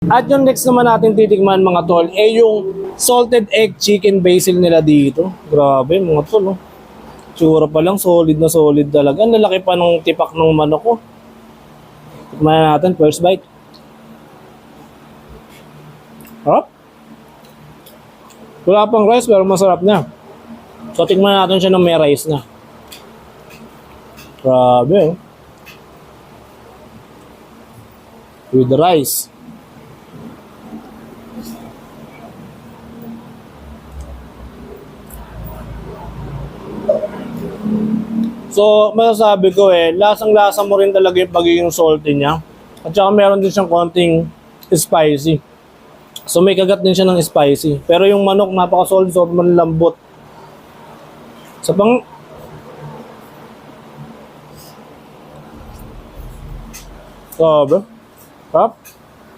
At yung next naman natin titikman mga tol, yung salted egg chicken basil nila dito. Grabe mga tol, oh. Tsura pa lang, solid na solid talaga. Ang lalaki pa ng tipak ng manok ko. Tikman natin, first bite. Harap. Wala pang rice pero masarap na. So tikman natin siya ng may rice na. Grabe, oh. With the rice. So, masasabi ko lasang-lasa mo rin talaga yung pagiging salty niya. At saka meron din siyang konting spicy. So, may kagat din siya ng spicy. Pero yung manok, napaka-solid, sobrang lambot. Sa pang... Grabe. Sarap.